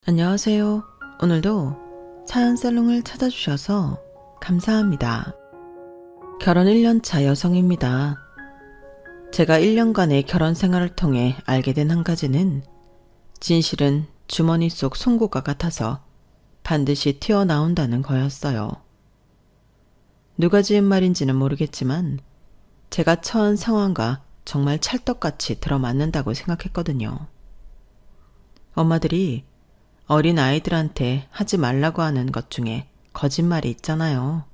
안녕하세요. 오늘도 사연살롱을 찾아주셔서 감사합니다. 결혼 1년차 여성입니다. 제가 1년간의 결혼 생활을 통해 알게 된 한 가지는 진실은 주머니 속 송곳과 같아서 반드시 튀어나온다는 거였어요. 누가 지은 말인지는 모르겠지만 제가 처한 상황과 정말 찰떡같이 들어맞는다고 생각했거든요. 엄마들이 어린 아이들한테 하지 말라고 하는 것 중에 거짓말이 있잖아요.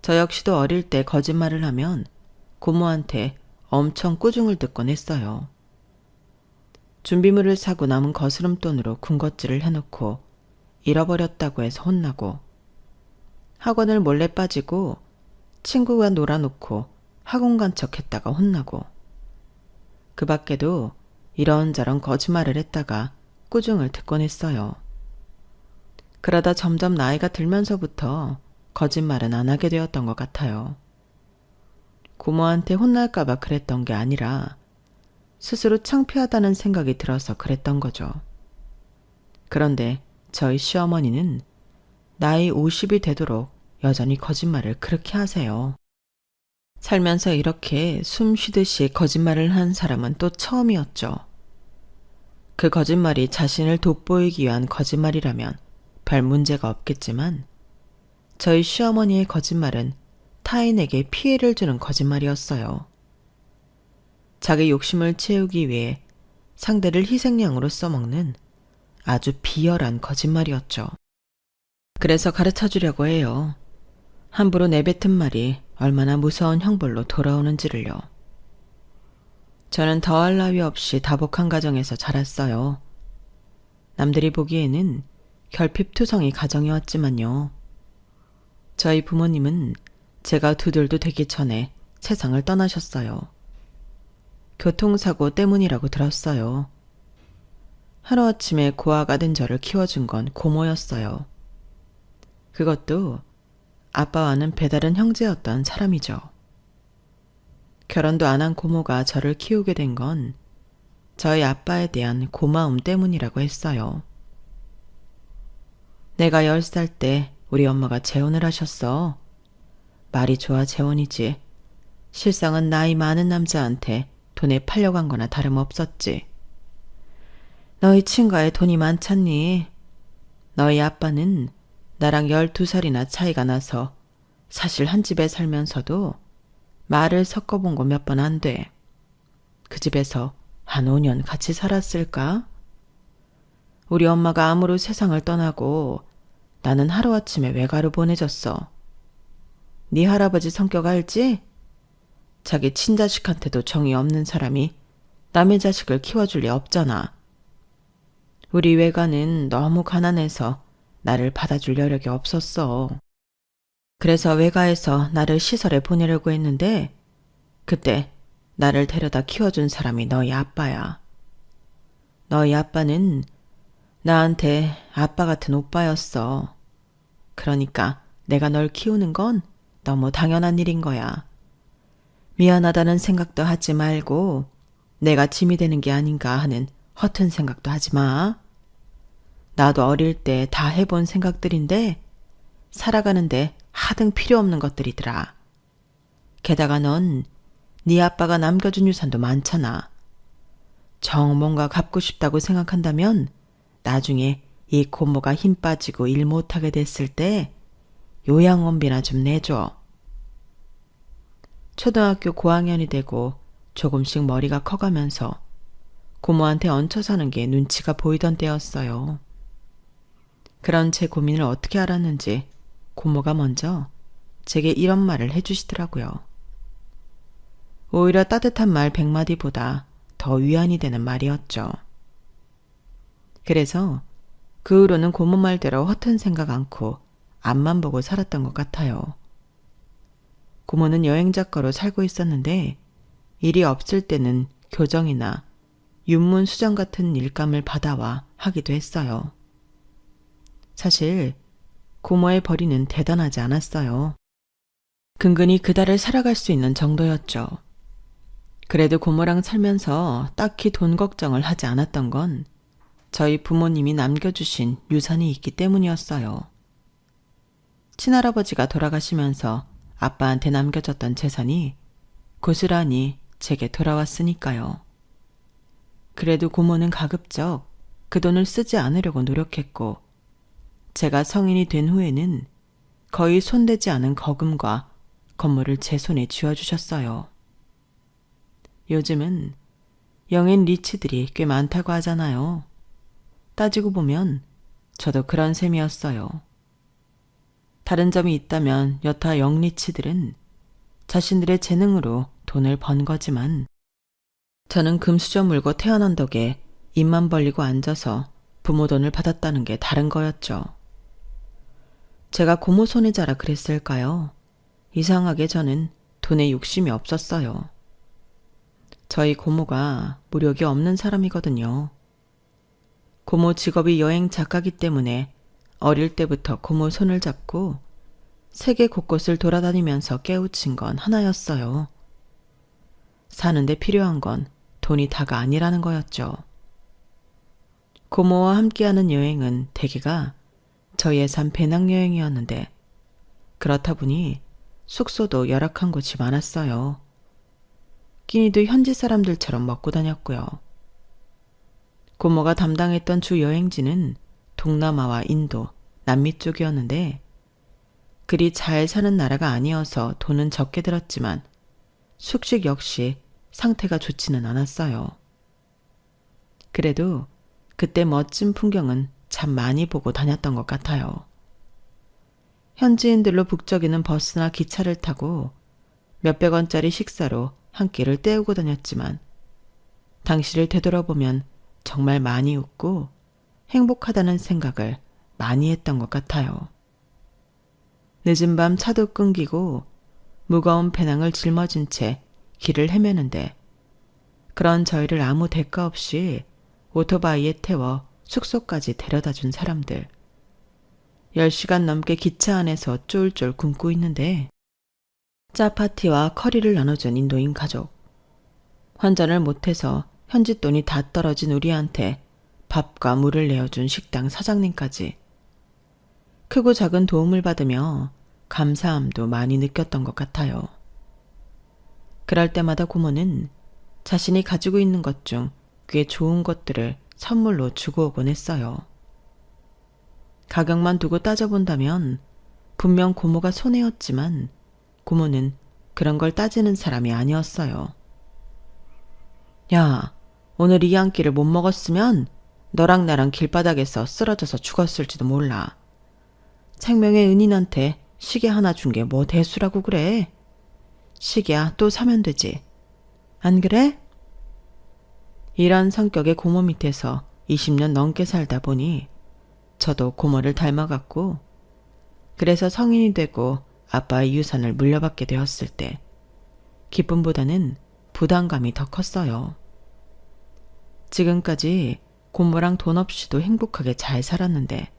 저 역시도 어릴 때 거짓말을 하면 고모한테 엄청 꾸중을 듣곤 했어요. 준비물을 사고 남은 거스름돈으로 군것질을 해놓고 잃어버렸다고 해서 혼나고, 학원을 몰래 빠지고 친구가 놀아놓고 학원 간 척 했다가 혼나고, 그 밖에도 이런저런 거짓말을 했다가 꾸중을 듣곤 했어요. 그러다 점점 나이가 들면서부터 거짓말은 안 하게 되었던 것 같아요. 고모한테 혼날까봐 그랬던 게 아니라 스스로 창피하다는 생각이 들어서 그랬던 거죠. 그런데 저희 시어머니는 나이 50이 되도록 여전히 거짓말을 그렇게 하세요. 살면서 이렇게 숨 쉬듯이 거짓말을 한 사람은 또 처음이었죠. 그 거짓말이 자신을 돋보이기 위한 거짓말이라면 별 문제가 없겠지만, 저희 시어머니의 거짓말은 타인에게 피해를 주는 거짓말이었어요. 자기 욕심을 채우기 위해 상대를 희생양으로 써먹는 아주 비열한 거짓말이었죠. 그래서 가르쳐 주려고 해요. 함부로 내뱉은 말이 얼마나 무서운 형벌로 돌아오는지를요. 저는 더할 나위 없이 다복한 가정에서 자랐어요. 남들이 보기에는 결핍투성이 가정이었지만요. 저희 부모님은 제가 2돌도 되기 전에 세상을 떠나셨어요. 교통사고 때문이라고 들었어요. 하루아침에 고아가 된 저를 키워준 건 고모였어요. 그것도 아빠와는 배다른 형제였던 사람이죠. 결혼도 안 한 고모가 저를 키우게 된 건 저희 아빠에 대한 고마움 때문이라고 했어요. 내가 10살 때 우리 엄마가 재혼을 하셨어. 말이 좋아 재혼이지. 실상은 나이 많은 남자한테 돈에 팔려간 거나 다름없었지. 너희 친가에 돈이 많잖니. 너희 아빠는 나랑 12살이나 차이가 나서 사실 한 집에 살면서도 말을 섞어본 거 몇 번 안 돼. 그 집에서 한 5년 같이 살았을까? 우리 엄마가 암으로 세상을 떠나고 나는 하루아침에 외가로 보내졌어. 네 할아버지 성격 알지? 자기 친자식한테도 정이 없는 사람이 남의 자식을 키워줄 리 없잖아. 우리 외가는 너무 가난해서 나를 받아줄 여력이 없었어. 그래서 외가에서 나를 시설에 보내려고 했는데 그때 나를 데려다 키워준 사람이 너희 아빠야. 너희 아빠는 나한테 아빠 같은 오빠였어. 그러니까 내가 널 키우는 건 너무 당연한 일인 거야. 미안하다는 생각도 하지 말고 내가 짐이 되는 게 아닌가 하는 허튼 생각도 하지 마. 나도 어릴 때 다 해본 생각들인데 살아가는데 하등 필요 없는 것들이더라. 게다가 넌 네 아빠가 남겨준 유산도 많잖아. 정 뭔가 갚고 싶다고 생각한다면 나중에 이 고모가 힘 빠지고 일 못하게 됐을 때 요양원비나 좀 내줘. 초등학교 고학년이 되고 조금씩 머리가 커가면서 고모한테 얹혀 사는 게 눈치가 보이던 때였어요. 그런 제 고민을 어떻게 알았는지 고모가 먼저 제게 이런 말을 해주시더라고요. 오히려 따뜻한 말 100마디보다 더 위안이 되는 말이었죠. 그래서 그 후로는 고모 말대로 허튼 생각 않고 앞만 보고 살았던 것 같아요. 고모는 여행작가로 살고 있었는데 일이 없을 때는 교정이나 윤문 수정 같은 일감을 받아와 하기도 했어요. 사실 고모의 벌이는 대단하지 않았어요. 근근히 그달을 살아갈 수 있는 정도였죠. 그래도 고모랑 살면서 딱히 돈 걱정을 하지 않았던 건 저희 부모님이 남겨주신 유산이 있기 때문이었어요. 친할아버지가 돌아가시면서 아빠한테 남겨졌던 재산이 고스란히 제게 돌아왔으니까요. 그래도 고모는 가급적 그 돈을 쓰지 않으려고 노력했고, 제가 성인이 된 후에는 거의 손대지 않은 거금과 건물을 제 손에 쥐어주셨어요. 요즘은 영앤 리치들이 꽤 많다고 하잖아요. 따지고 보면 저도 그런 셈이었어요. 다른 점이 있다면 여타 영리치들은 자신들의 재능으로 돈을 번 거지만, 저는 금수저 물고 태어난 덕에 입만 벌리고 앉아서 부모 돈을 받았다는 게 다른 거였죠. 제가 고모 손에 자라 그랬을까요? 이상하게 저는 돈에 욕심이 없었어요. 저희 고모가 무력이 없는 사람이거든요. 고모 직업이 여행 작가기 때문에 어릴 때부터 고모 손을 잡고 세계 곳곳을 돌아다니면서 깨우친 건 하나였어요. 사는데 필요한 건 돈이 다가 아니라는 거였죠. 고모와 함께하는 여행은 대개가 저희의 산 배낭여행이었는데, 그렇다 보니 숙소도 열악한 곳이 많았어요. 끼니도 현지 사람들처럼 먹고 다녔고요. 고모가 담당했던 주 여행지는 동남아와 인도, 남미 쪽이었는데, 그리 잘 사는 나라가 아니어서 돈은 적게 들었지만 숙식 역시 상태가 좋지는 않았어요. 그래도 그때 멋진 풍경은 참 많이 보고 다녔던 것 같아요. 현지인들로 북적이는 버스나 기차를 타고 몇백 원짜리 식사로 한 끼를 때우고 다녔지만, 당시를 되돌아보면 정말 많이 웃고 행복하다는 생각을 많이 했던 것 같아요. 늦은 밤 차도 끊기고 무거운 배낭을 짊어진 채 길을 헤매는데, 그런 저희를 아무 대가 없이 오토바이에 태워 숙소까지 데려다 준 사람들. 10시간 넘게 기차 안에서 쫄쫄 굶고 있는데, 짜파티와 커리를 나눠준 인도인 가족. 환전을 못해서 현지 돈이 다 떨어진 우리한테 밥과 물을 내어준 식당 사장님까지. 크고 작은 도움을 받으며 감사함도 많이 느꼈던 것 같아요. 그럴 때마다 고모는 자신이 가지고 있는 것 중 꽤 좋은 것들을 선물로 주고 오곤 했어요. 가격만 두고 따져본다면 분명 고모가 손해였지만, 고모는 그런 걸 따지는 사람이 아니었어요. 야, 오늘 이 한 끼를 못 먹었으면 너랑 나랑 길바닥에서 쓰러져서 죽었을지도 몰라. 생명의 은인한테 시계 하나 준 게 뭐 대수라고 그래. 시계야 또 사면 되지. 안 그래? 이런 성격의 고모 밑에서 20년 넘게 살다 보니 저도 고모를 닮아갔고, 그래서 성인이 되고 아빠의 유산을 물려받게 되었을 때 기쁨보다는 부담감이 더 컸어요. 지금까지 고모랑 돈 없이도 행복하게 잘 살았는데,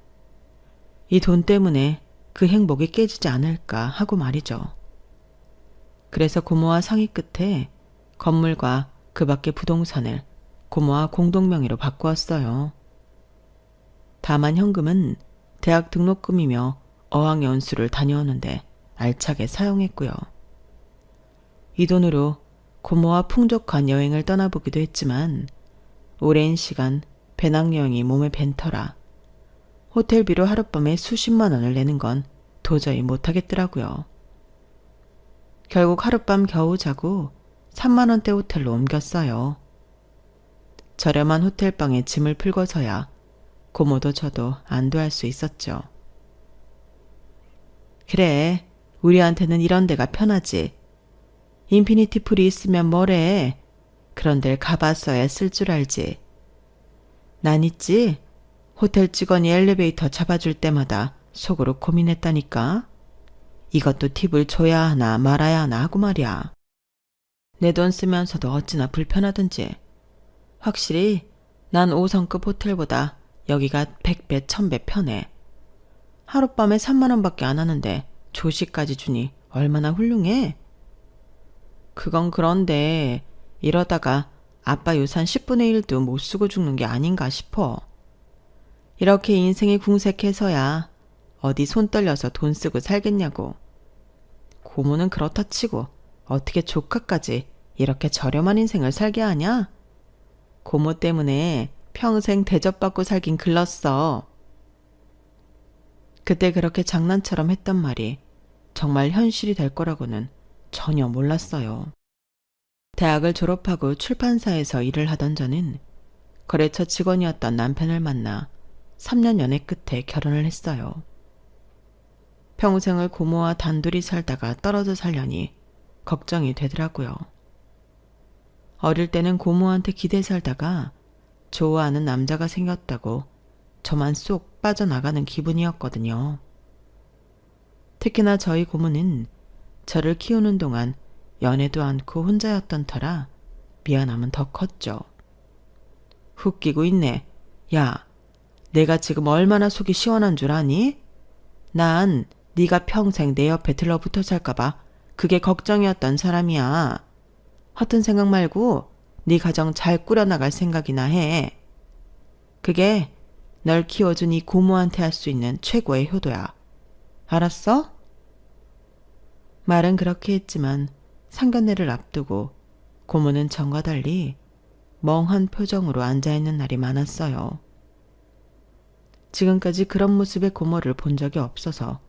이 돈 때문에 그 행복이 깨지지 않을까 하고 말이죠. 그래서 고모와 상의 끝에 건물과 그 밖의 부동산을 고모와 공동명의로 바꾸었어요. 다만 현금은 대학 등록금이며 어학연수를 다녀오는데 알차게 사용했고요. 이 돈으로 고모와 풍족한 여행을 떠나보기도 했지만, 오랜 시간 배낭여행이 몸에 밴 터라 호텔비로 하룻밤에 수십만 원을 내는 건 도저히 못하겠더라고요. 결국 하룻밤 겨우 자고 3만 원대 호텔로 옮겼어요. 저렴한 호텔방에 짐을 풀고서야 고모도 저도 안도할 수 있었죠. 그래, 우리한테는 이런 데가 편하지. 인피니티 풀이 있으면 뭐래. 그런 데를 가봤어야 쓸 줄 알지. 난 있지, 호텔 직원이 엘리베이터 잡아줄 때마다 속으로 고민했다니까. 이것도 팁을 줘야 하나 말아야 하나 하고 말이야. 내 돈 쓰면서도 어찌나 불편하든지. 확실히 난 5성급 호텔보다 여기가 100배, 1000배 편해. 하룻밤에 3만 원밖에 안 하는데 조식까지 주니 얼마나 훌륭해? 그건 그런데 이러다가 아빠 유산 10분의 1도 못 쓰고 죽는 게 아닌가 싶어. 이렇게 인생이 궁색해서야 어디 손 떨려서 돈 쓰고 살겠냐고. 고모는 그렇다 치고 어떻게 조카까지 이렇게 저렴한 인생을 살게 하냐? 고모 때문에 평생 대접받고 살긴 글렀어. 그때 그렇게 장난처럼 했던 말이 정말 현실이 될 거라고는 전혀 몰랐어요. 대학을 졸업하고 출판사에서 일을 하던 저는 거래처 직원이었던 남편을 만나 3년 연애 끝에 결혼을 했어요. 평생을 고모와 단둘이 살다가 떨어져 살려니 걱정이 되더라고요. 어릴 때는 고모한테 기대 살다가 좋아하는 남자가 생겼다고 저만 쏙 빠져나가는 기분이었거든요. 특히나 저희 고모는 저를 키우는 동안 연애도 않고 혼자였던 터라 미안함은 더 컸죠. 웃기고 있네. 야, 내가 지금 얼마나 속이 시원한 줄 아니? 난 네가 평생 내 옆에 들러붙어 살까봐 그게 걱정이었던 사람이야. 허튼 생각 말고 네 가정 잘 꾸려나갈 생각이나 해. 그게 널 키워준 이 고모한테 할 수 있는 최고의 효도야. 알았어? 말은 그렇게 했지만 상견례를 앞두고 고모는 전과 달리 멍한 표정으로 앉아있는 날이 많았어요. 지금까지 그런 모습의 고모를 본 적이 없어서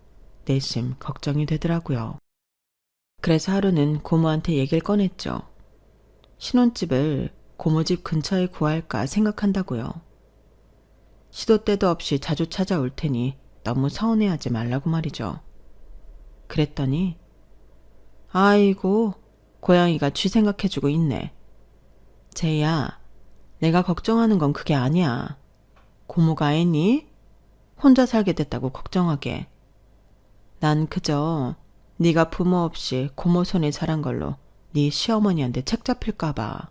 내심 걱정이 되더라고요. 그래서 하루는 고모한테 얘기를 꺼냈죠. 신혼집을 고모 집 근처에 구할까 생각한다고요. 시도 때도 없이 자주 찾아올 테니 너무 서운해하지 말라고 말이죠. 그랬더니 아이고, 고양이가 쥐 생각해주고 있네. 제이야, 내가 걱정하는 건 그게 아니야. 고모가 애니? 혼자 살게 됐다고 걱정하게. 난 그저 네가 부모 없이 고모 손에 자란 걸로 네 시어머니한테 책 잡힐까 봐.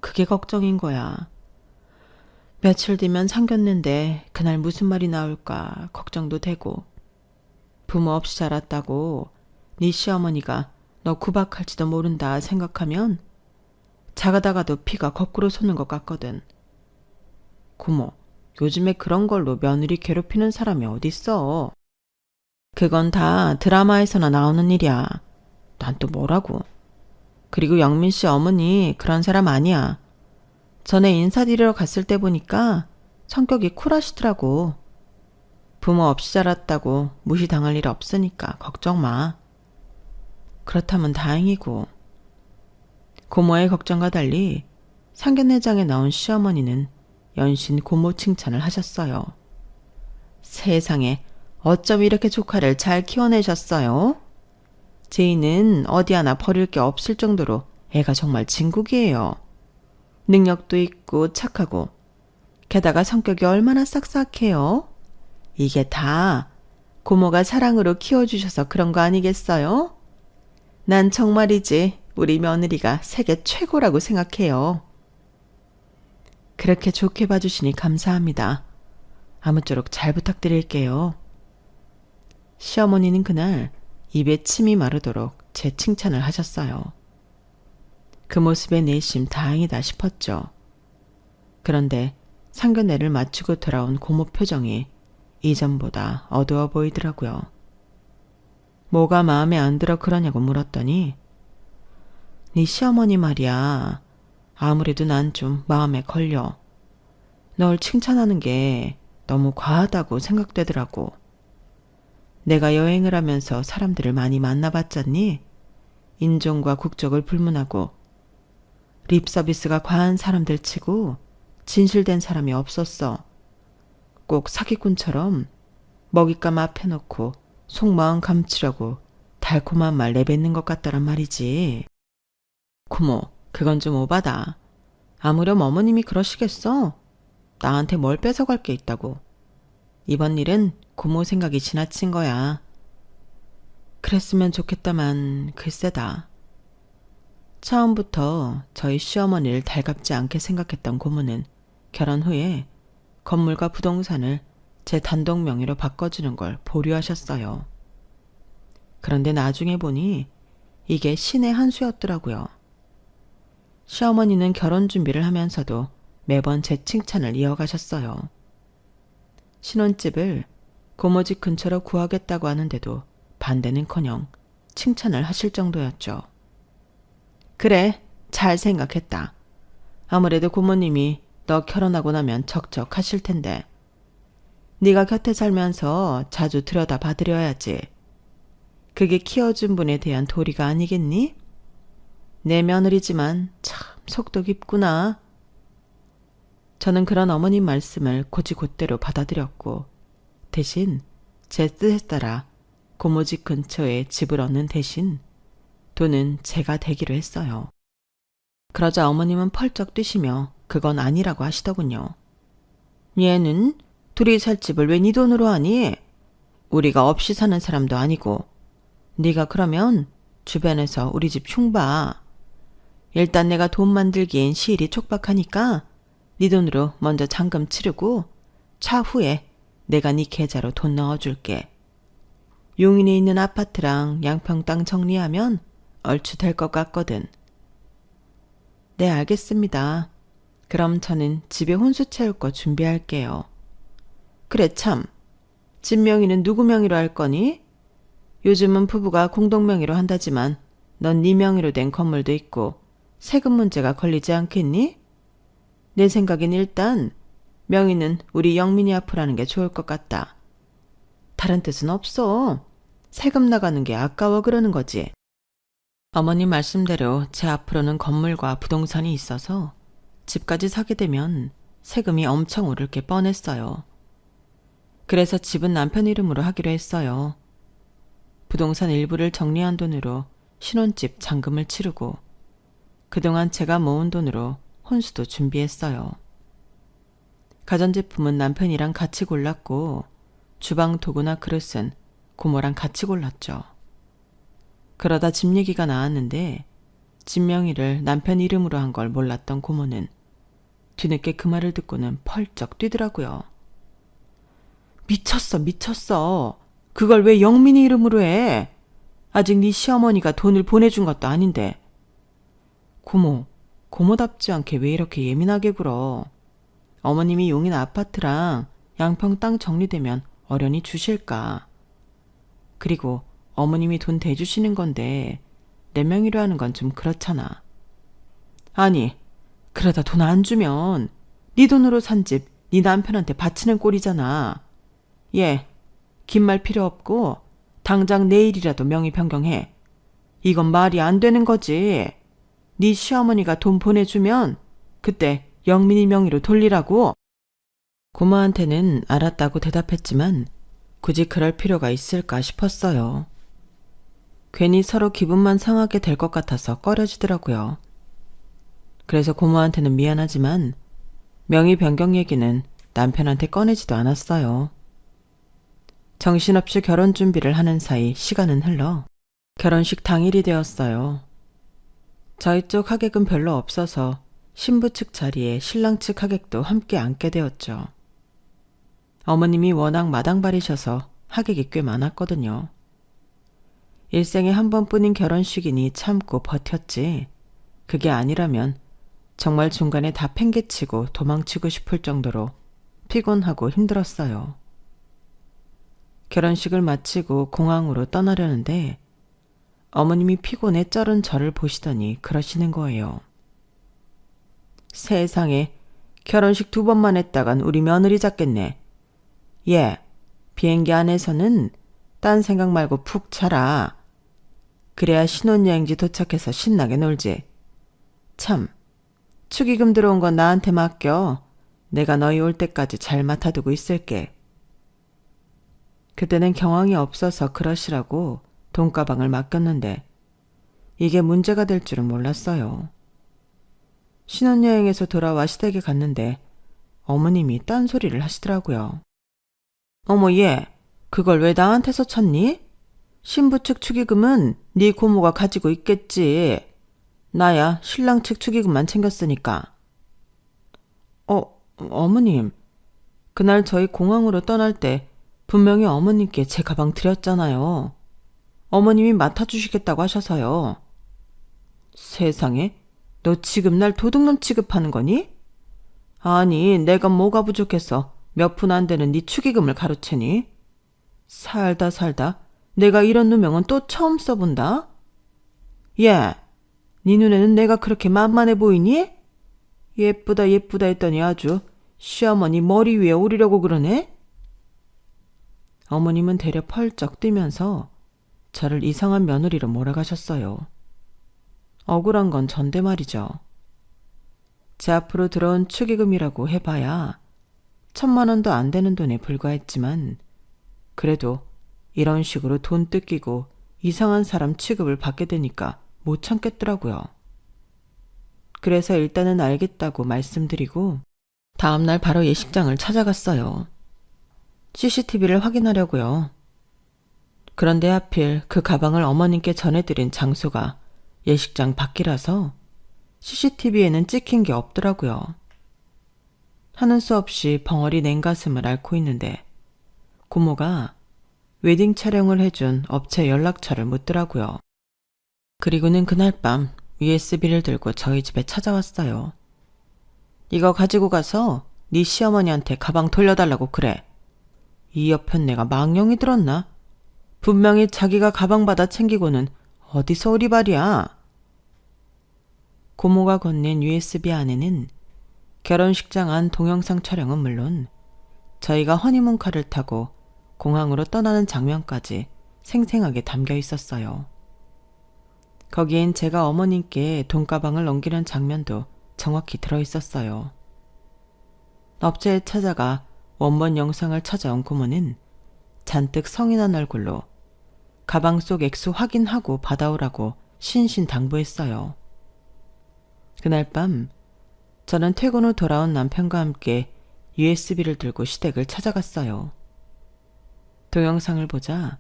그게 걱정인 거야. 며칠 뒤면 상견례인데 그날 무슨 말이 나올까 걱정도 되고. 부모 없이 자랐다고 네 시어머니가 너 구박할지도 모른다 생각하면 작아다가도 피가 거꾸로 솟는 것 같거든. 고모, 요즘에 그런 걸로 며느리 괴롭히는 사람이 어딨어. 그건 다 드라마에서나 나오는 일이야. 난 또 뭐라고. 그리고 영민 씨 어머니 그런 사람 아니야. 전에 인사드리러 갔을 때 보니까 성격이 쿨하시더라고. 부모 없이 자랐다고 무시당할 일 없으니까 걱정 마. 그렇다면 다행이고. 고모의 걱정과 달리 상견례장에 나온 시어머니는 연신 고모 칭찬을 하셨어요. 세상에 어쩜 이렇게 조카를 잘 키워내셨어요? 제이는 어디 하나 버릴 게 없을 정도로 애가 정말 진국이에요. 능력도 있고 착하고 게다가 성격이 얼마나 싹싹해요. 이게 다 고모가 사랑으로 키워주셔서 그런 거 아니겠어요? 난 정말이지 우리 며느리가 세계 최고라고 생각해요. 그렇게 좋게 봐주시니 감사합니다. 아무쪼록 잘 부탁드릴게요. 시어머니는 그날 입에 침이 마르도록 제 칭찬을 하셨어요. 그 모습에 내심 다행이다 싶었죠. 그런데 상견례를 마치고 돌아온 고모 표정이 이전보다 어두워 보이더라고요. 뭐가 마음에 안 들어 그러냐고 물었더니 네 시어머니 말이야. 아무래도 난 좀 마음에 걸려. 널 칭찬하는 게 너무 과하다고 생각되더라고. 내가 여행을 하면서 사람들을 많이 만나봤잖니? 인종과 국적을 불문하고 립 서비스가 과한 사람들 치고 진실된 사람이 없었어. 꼭 사기꾼처럼 먹잇감 앞에 놓고 속마음 감추려고 달콤한 말 내뱉는 것 같다란 말이지. 고모, 그건 좀 오바다. 아무렴 어머님이 그러시겠어? 나한테 뭘 뺏어갈 게 있다고. 이번 일은 고모 생각이 지나친 거야. 그랬으면 좋겠다만 글쎄다. 처음부터 저희 시어머니를 달갑지 않게 생각했던 고모는 결혼 후에 건물과 부동산을 제 단독 명의로 바꿔주는 걸 보류하셨어요. 그런데 나중에 보니 이게 신의 한 수였더라고요. 시어머니는 결혼 준비를 하면서도 매번 제 칭찬을 이어가셨어요. 신혼집을 고모 집 근처로 구하겠다고 하는데도 반대는커녕 칭찬을 하실 정도였죠. 그래, 잘 생각했다. 아무래도 고모님이 너 결혼하고 나면 적적하실 텐데 네가 곁에 살면서 자주 들여다봐드려야지. 그게 키워준 분에 대한 도리가 아니겠니? 내 며느리지만 참 속도 깊구나. 저는 그런 어머님 말씀을 곧이곧대로 받아들였고 대신 제 뜻에 따라 고모 집 근처에 집을 얻는 대신 돈은 제가 대기로 했어요. 그러자 어머님은 펄쩍 뛰시며 그건 아니라고 하시더군요. 얘는 둘이 살 집을 왜 네 돈으로 하니? 우리가 없이 사는 사람도 아니고 네가 그러면 주변에서 우리 집 흉봐. 일단 내가 돈 만들기엔 시일이 촉박하니까 네 돈으로 먼저 잔금 치르고 차후에 내가 네 계좌로 돈 넣어줄게. 용인에 있는 아파트랑 양평 땅 정리하면 얼추 될 것 같거든. 네, 알겠습니다. 그럼 저는 집에 혼수 채울 거 준비할게요. 그래 참, 집 명의는 누구 명의로 할 거니? 요즘은 부부가 공동 명의로 한다지만 넌 네 명의로 된 건물도 있고 세금 문제가 걸리지 않겠니? 내 생각엔 일단 명의는 우리 영민이 앞으로 하는 게 좋을 것 같다. 다른 뜻은 없어. 세금 나가는 게 아까워 그러는 거지. 어머님 말씀대로 제 앞으로는 건물과 부동산이 있어서 집까지 사게 되면 세금이 엄청 오를 게 뻔했어요. 그래서 집은 남편 이름으로 하기로 했어요. 부동산 일부를 정리한 돈으로 신혼집 잔금을 치르고 그동안 제가 모은 돈으로 혼수도 준비했어요. 가전제품은 남편이랑 같이 골랐고 주방 도구나 그릇은 고모랑 같이 골랐죠. 그러다 집 얘기가 나왔는데 집 명의를 남편 이름으로 한 걸 몰랐던 고모는 뒤늦게 그 말을 듣고는 펄쩍 뛰더라고요. 미쳤어. 그걸 왜 영민이 이름으로 해? 아직 네 시어머니가 돈을 보내준 것도 아닌데. 고모답지 않게 왜 이렇게 예민하게 굴어. 어머님이 용인 아파트랑 양평 땅 정리되면 어련히 주실까. 그리고 어머님이 돈 대주시는 건데 내 명의로 하는 건 좀 그렇잖아. 아니, 그러다 돈 안 주면 네 돈으로 산 집 네 남편한테 바치는 꼴이잖아. 예, 긴 말 필요 없고 당장 내일이라도 명의 변경해. 이건 말이 안 되는 거지. 네 시어머니가 돈 보내주면 그때 영민이 명의로 돌리라고. 고모한테는 알았다고 대답했지만 굳이 그럴 필요가 있을까 싶었어요. 괜히 서로 기분만 상하게 될 것 같아서 꺼려지더라고요. 그래서 고모한테는 미안하지만 명의 변경 얘기는 남편한테 꺼내지도 않았어요. 정신없이 결혼 준비를 하는 사이 시간은 흘러 결혼식 당일이 되었어요. 저희 쪽 하객은 별로 없어서 신부 측 자리에 신랑 측 하객도 함께 앉게 되었죠. 어머님이 워낙 마당발이셔서 하객이 꽤 많았거든요. 일생에 한 번뿐인 결혼식이니 참고 버텼지. 그게 아니라면 정말 중간에 다 팽개치고 도망치고 싶을 정도로 피곤하고 힘들었어요. 결혼식을 마치고 공항으로 떠나려는데 어머님이 피곤에 쩔은 저를 보시더니 그러시는 거예요. 세상에, 결혼식 2번만 했다간 우리 며느리 잡겠네. 예, 비행기 안에서는 딴 생각 말고 푹 자라. 그래야 신혼여행지 도착해서 신나게 놀지. 참, 축의금 들어온 건 나한테 맡겨. 내가 너희 올 때까지 잘 맡아두고 있을게. 그때는 경황이 없어서 그러시라고 돈가방을 맡겼는데 이게 문제가 될 줄은 몰랐어요. 신혼여행에서 돌아와 시댁에 갔는데 어머님이 딴소리를 하시더라고요. 어머 얘, 그걸 왜 나한테서 찾니? 신부 측 축의금은 네 고모가 가지고 있겠지. 나야 신랑 측 축의금만 챙겼으니까. 어머님, 그날 저희 공항으로 떠날 때 분명히 어머님께 제 가방 드렸잖아요. 어머님이 맡아주시겠다고 하셔서요. 세상에, 너 지금 날 도둑놈 취급하는 거니? 아니, 내가 뭐가 부족해서 몇 푼 안 되는 네 축의금을 가로채니? 살다 내가 이런 누명은 또 처음 써본다. 예, 네 눈에는 내가 그렇게 만만해 보이니? 예쁘다 했더니 아주 시어머니 머리 위에 오르려고 그러네? 어머님은 대려 펄쩍 뛰면서 저를 이상한 며느리로 몰아가셨어요. 억울한 건 전데 말이죠. 제 앞으로 들어온 축의금이라고 해봐야 1,000만 원도 안 되는 돈에 불과했지만 그래도 이런 식으로 돈 뜯기고 이상한 사람 취급을 받게 되니까 못 참겠더라고요. 그래서 일단은 알겠다고 말씀드리고 다음날 바로 예식장을 찾아갔어요. CCTV를 확인하려고요. 그런데 하필 그 가방을 어머님께 전해드린 장소가 예식장 밖이라서 CCTV에는 찍힌 게 없더라고요. 하는 수 없이 벙어리 냉가슴을 앓고 있는데 고모가 웨딩 촬영을 해준 업체 연락처를 묻더라고요. 그리고는 그날 밤 USB를 들고 저희 집에 찾아왔어요. 이거 가지고 가서 네 시어머니한테 가방 돌려달라고 그래. 이 옆엔 내가 망령이 들었나? 분명히 자기가 가방 받아 챙기고는 어디서 오리발이야. 고모가 건넨 USB 안에는 결혼식장 안 동영상 촬영은 물론 저희가 허니문카를 타고 공항으로 떠나는 장면까지 생생하게 담겨 있었어요. 거기엔 제가 어머님께 돈가방을 넘기는 장면도 정확히 들어있었어요. 업체에 찾아가 원본 영상을 찾아온 고모는 잔뜩 성이 난 얼굴로 가방 속 액수 확인하고 받아오라고 신신당부했어요. 그날 밤 저는 퇴근 후 돌아온 남편과 함께 USB를 들고 시댁을 찾아갔어요. 동영상을 보자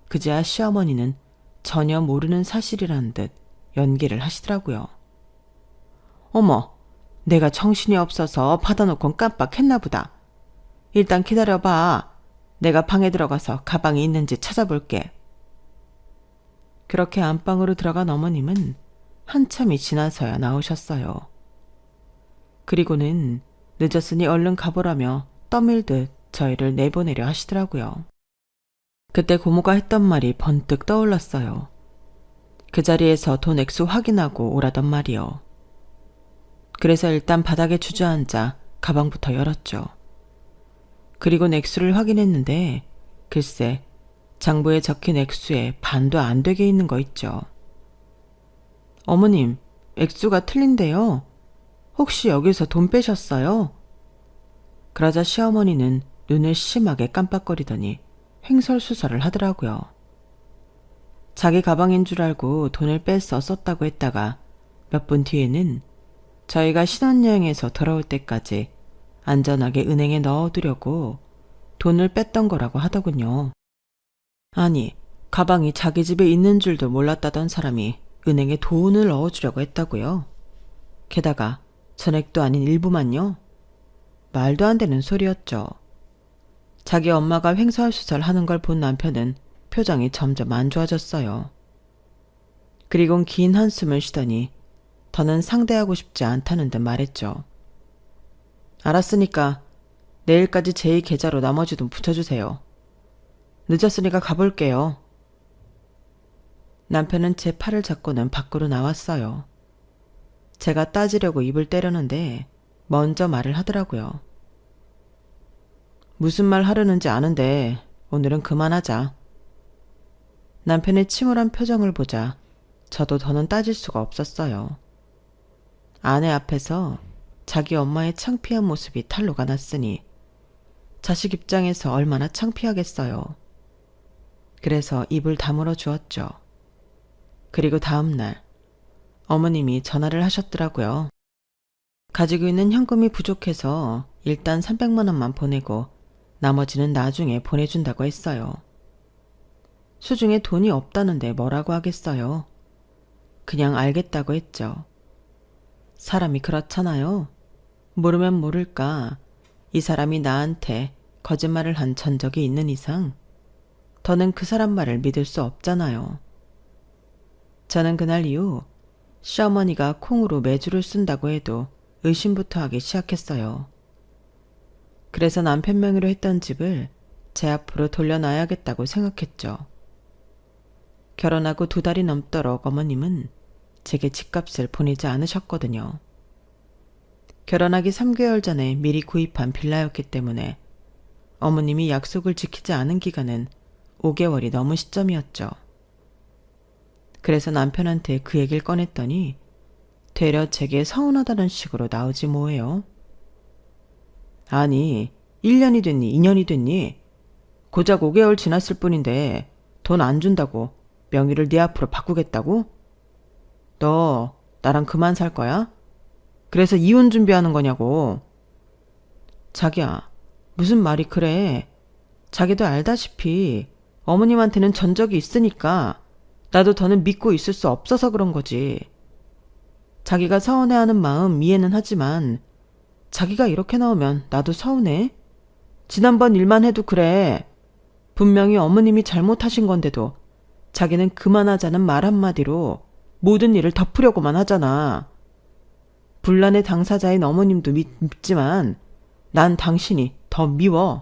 그제야 시어머니는 전혀 모르는 사실이라는 듯 연기를 하시더라고요. 어머, 내가 정신이 없어서 받아놓곤 깜빡했나 보다. 일단 기다려봐. 내가 방에 들어가서 가방이 있는지 찾아볼게. 그렇게 안방으로 들어간 어머님은 한참이 지나서야 나오셨어요. 그리고는 늦었으니 얼른 가보라며 떠밀듯 저희를 내보내려 하시더라고요. 그때 고모가 했던 말이 번뜩 떠올랐어요. 그 자리에서 돈 액수 확인하고 오라던 말이요. 그래서 일단 바닥에 주저앉아 가방부터 열었죠. 그리고 액수를 확인했는데 글쎄 장부에 적힌 액수에 반도 안 되게 있는 거 있죠. 어머님, 액수가 틀린데요. 혹시 여기서 돈 빼셨어요? 그러자 시어머니는 눈을 심하게 깜빡거리더니 횡설수설을 하더라고요. 자기 가방인 줄 알고 돈을 빼서 썼다고 했다가 몇 분 뒤에는 저희가 신혼여행에서 돌아올 때까지 안전하게 은행에 넣어두려고 돈을 뺐던 거라고 하더군요. 아니, 가방이 자기 집에 있는 줄도 몰랐다던 사람이 은행에 돈을 넣어주려고 했다고요? 게다가 전액도 아닌 일부만요? 말도 안 되는 소리였죠. 자기 엄마가 횡설수설 하는 걸 본 남편은 표정이 점점 안 좋아졌어요. 그리곤 긴 한숨을 쉬더니 더는 상대하고 싶지 않다는 듯 말했죠. 알았으니까 내일까지 제2 계좌로 나머지 돈 붙여주세요. 늦었으니까 가볼게요. 남편은 제 팔을 잡고는 밖으로 나왔어요. 제가 따지려고 입을 때려는데 먼저 말을 하더라고요. 무슨 말 하려는지 아는데 오늘은 그만하자. 남편의 침울한 표정을 보자 저도 더는 따질 수가 없었어요. 아내 앞에서 자기 엄마의 창피한 모습이 탄로가 났으니 자식 입장에서 얼마나 창피하겠어요. 그래서 입을 다물어 주었죠. 그리고 다음 날 어머님이 전화를 하셨더라고요. 가지고 있는 현금이 부족해서 일단 300만 원만 보내고 나머지는 나중에 보내준다고 했어요. 수중에 돈이 없다는데 뭐라고 하겠어요. 그냥 알겠다고 했죠. 사람이 그렇잖아요. 모르면 모를까 이 사람이 나한테 거짓말을 한 전적이 있는 이상 더는 그 사람 말을 믿을 수 없잖아요. 저는 그날 이후 시어머니가 콩으로 매주를 쓴다고 해도 의심부터 하기 시작했어요. 그래서 남편 명의로 했던 집을 제 앞으로 돌려놔야겠다고 생각했죠. 결혼하고 2달이 넘도록 어머님은 제게 집값을 보내지 않으셨거든요. 결혼하기 3개월 전에 미리 구입한 빌라였기 때문에 어머님이 약속을 지키지 않은 기간은 5개월이 넘은 시점이었죠. 그래서 남편한테 그 얘기를 꺼냈더니 되려 제게 서운하다는 식으로 나오지 뭐예요. 아니, 1년이 됐니 2년이 됐니? 고작 5개월 지났을 뿐인데 돈 안 준다고 명의를 네 앞으로 바꾸겠다고? 너 나랑 그만 살 거야? 그래서 이혼 준비하는 거냐고. 자기야, 무슨 말이 그래. 자기도 알다시피 어머님한테는 전적이 있으니까 나도 더는 믿고 있을 수 없어서 그런 거지. 자기가 서운해하는 마음 이해는 하지만 자기가 이렇게 나오면 나도 서운해. 지난번 일만 해도 그래. 분명히 어머님이 잘못하신 건데도 자기는 그만하자는 말 한마디로 모든 일을 덮으려고만 하잖아. 분란의 당사자인 어머님도 밉지만 난 당신이 더 미워.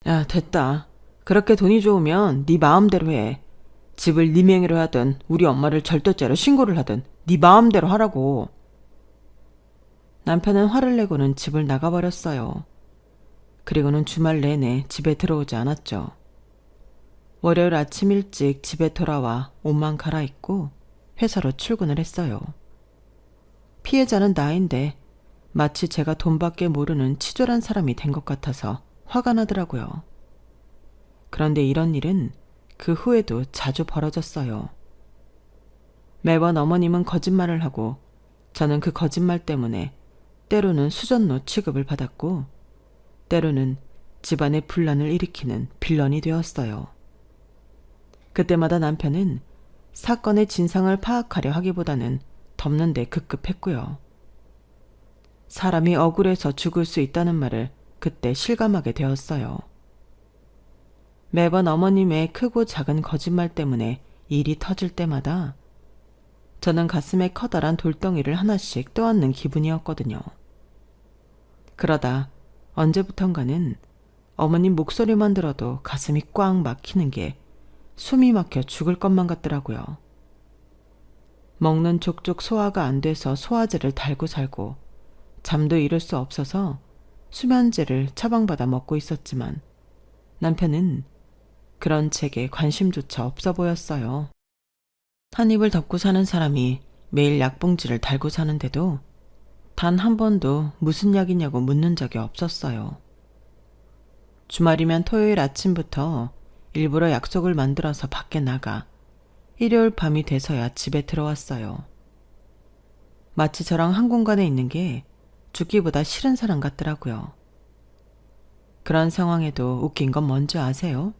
야, 됐다. 그렇게 돈이 좋으면 네 마음대로 해. 집을 네 명의로 하든 우리 엄마를 절도죄로 신고를 하든 네 마음대로 하라고. 남편은 화를 내고는 집을 나가버렸어요. 그리고는 주말 내내 집에 들어오지 않았죠. 월요일 아침 일찍 집에 돌아와 옷만 갈아입고 회사로 출근을 했어요. 피해자는 나인데 마치 제가 돈밖에 모르는 치졸한 사람이 된 것 같아서 화가 나더라고요. 그런데 이런 일은 그 후에도 자주 벌어졌어요. 매번 어머님은 거짓말을 하고 저는 그 거짓말 때문에 때로는 수전노 취급을 받았고 때로는 집안의 분란을 일으키는 빌런이 되었어요. 그때마다 남편은 사건의 진상을 파악하려 하기보다는 덮는 데 급급했고요. 사람이 억울해서 죽을 수 있다는 말을 그때 실감하게 되었어요. 매번 어머님의 크고 작은 거짓말 때문에 일이 터질 때마다 저는 가슴에 커다란 돌덩이를 하나씩 떠안는 기분이었거든요. 그러다 언제부턴가는 어머님 목소리만 들어도 가슴이 꽉 막히는 게 숨이 막혀 죽을 것만 같더라고요. 먹는 족족 소화가 안 돼서 소화제를 달고 살고 잠도 이룰 수 없어서 수면제를 처방받아 먹고 있었지만 남편은 그런 제게 관심조차 없어 보였어요. 한 입을 덮고 사는 사람이 매일 약봉지를 달고 사는데도 단 한 번도 무슨 약이냐고 묻는 적이 없었어요. 주말이면 토요일 아침부터 일부러 약속을 만들어서 밖에 나가 일요일 밤이 돼서야 집에 들어왔어요. 마치 저랑 한 공간에 있는 게 죽기보다 싫은 사람 같더라고요. 그런 상황에도 웃긴 건 뭔지 아세요?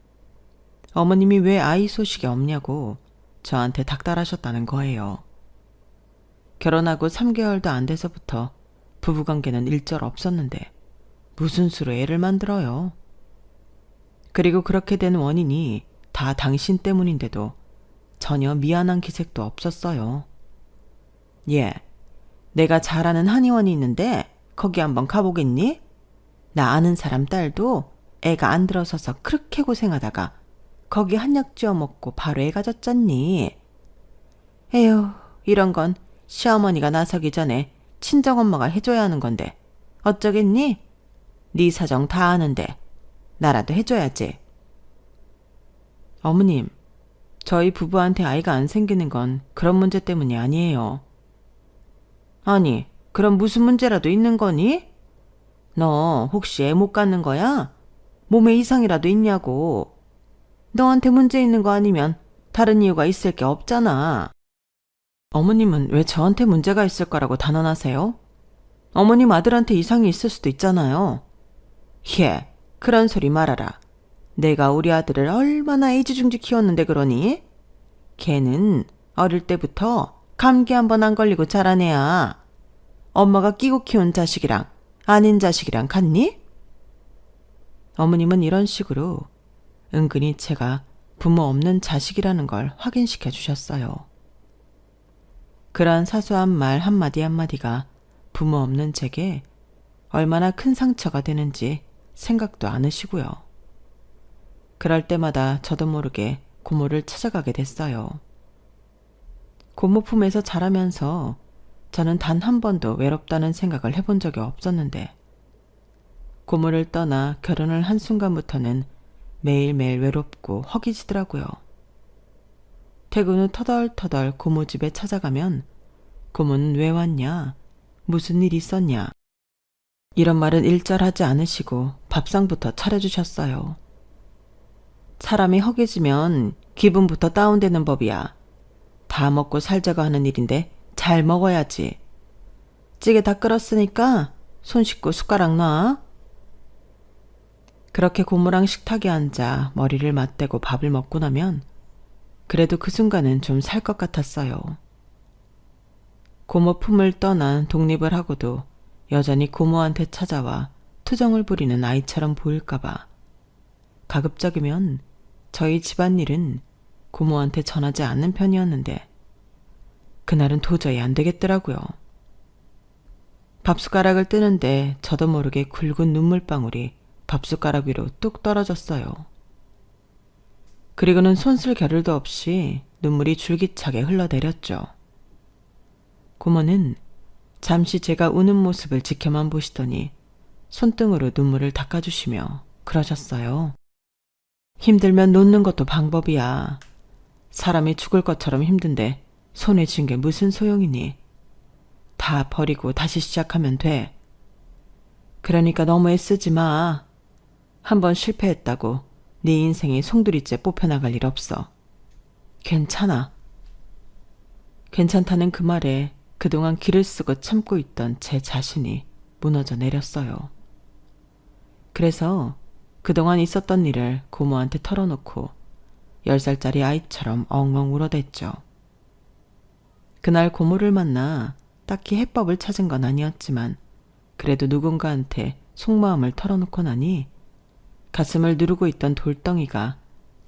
어머님이 왜 아이 소식이 없냐고 저한테 닥달하셨다는 거예요. 결혼하고 3개월도 안 돼서부터 부부관계는 일절 없었는데 무슨 수로 애를 만들어요. 그리고 그렇게 된 원인이 다 당신 때문인데도 전혀 미안한 기색도 없었어요. 예, 내가 잘 아는 한의원이 있는데 거기 한번 가보겠니? 나 아는 사람 딸도 애가 안 들어서서 그렇게 고생하다가 거기 한약 지어 먹고 바로 애가 졌잖니. 에휴, 이런 건 시어머니가 나서기 전에 친정엄마가 해줘야 하는 건데 어쩌겠니? 네 사정 다 아는데 나라도 해줘야지. 어머님, 저희 부부한테 아이가 안 생기는 건 그런 문제 때문이 아니에요. 아니, 그럼 무슨 문제라도 있는 거니? 너 혹시 애 못 갖는 거야? 몸에 이상이라도 있냐고. 너한테 문제 있는 거 아니면 다른 이유가 있을 게 없잖아. 어머님은 왜 저한테 문제가 있을 거라고 단언하세요? 어머님 아들한테 이상이 있을 수도 있잖아요. 예, 그런 소리 말아라. 내가 우리 아들을 얼마나 애지중지 키웠는데 그러니? 걔는 어릴 때부터 감기 한 번 안 걸리고 자란 애야. 엄마가 끼고 키운 자식이랑 아닌 자식이랑 같니? 어머님은 이런 식으로 은근히 제가 부모 없는 자식이라는 걸 확인시켜 주셨어요. 그러한 사소한 말 한마디 한마디가 부모 없는 제게 얼마나 큰 상처가 되는지 생각도 않으시고요. 그럴 때마다 저도 모르게 고모를 찾아가게 됐어요. 고모 품에서 자라면서 저는 단 한 번도 외롭다는 생각을 해본 적이 없었는데 고모를 떠나 결혼을 한 순간부터는 매일매일 외롭고 허기지더라고요. 퇴근 후 터덜터덜 고모 집에 찾아가면 고모는 왜 왔냐? 무슨 일 있었냐? 이런 말은 일절하지 않으시고 밥상부터 차려주셨어요. 사람이 허기지면 기분부터 다운되는 법이야. 다 먹고 살자고 하는 일인데 잘 먹어야지. 찌개 다 끓었으니까 손 씻고 숟가락 놔. 그렇게 고모랑 식탁에 앉아 머리를 맞대고 밥을 먹고 나면 그래도 그 순간은 좀 살 것 같았어요. 고모 품을 떠난 독립을 하고도 여전히 고모한테 찾아와 투정을 부리는 아이처럼 보일까봐 가급적이면 저희 집안일은 고모한테 전하지 않는 편이었는데 그날은 도저히 안 되겠더라고요. 밥숟가락을 뜨는데 저도 모르게 굵은 눈물방울이 밥숟가락 위로 뚝 떨어졌어요. 그리고는 손쓸 겨를도 없이 눈물이 줄기차게 흘러내렸죠. 고모는 잠시 제가 우는 모습을 지켜만 보시더니 손등으로 눈물을 닦아주시며 그러셨어요. 힘들면 놓는 것도 방법이야. 사람이 죽을 것처럼 힘든데 손에 쥔 게 무슨 소용이니? 다 버리고 다시 시작하면 돼. 그러니까 너무 애쓰지 마. 한번 실패했다고 네 인생이 송두리째 뽑혀나갈 일 없어. 괜찮아. 괜찮다는 그 말에 그동안 기를 쓰고 참고 있던 제 자신이 무너져 내렸어요. 그래서 그동안 있었던 일을 고모한테 털어놓고 10살짜리 아이처럼 엉엉 울어댔죠. 그날 고모를 만나 딱히 해법을 찾은 건 아니었지만 그래도 누군가한테 속마음을 털어놓고 나니 가슴을 누르고 있던 돌덩이가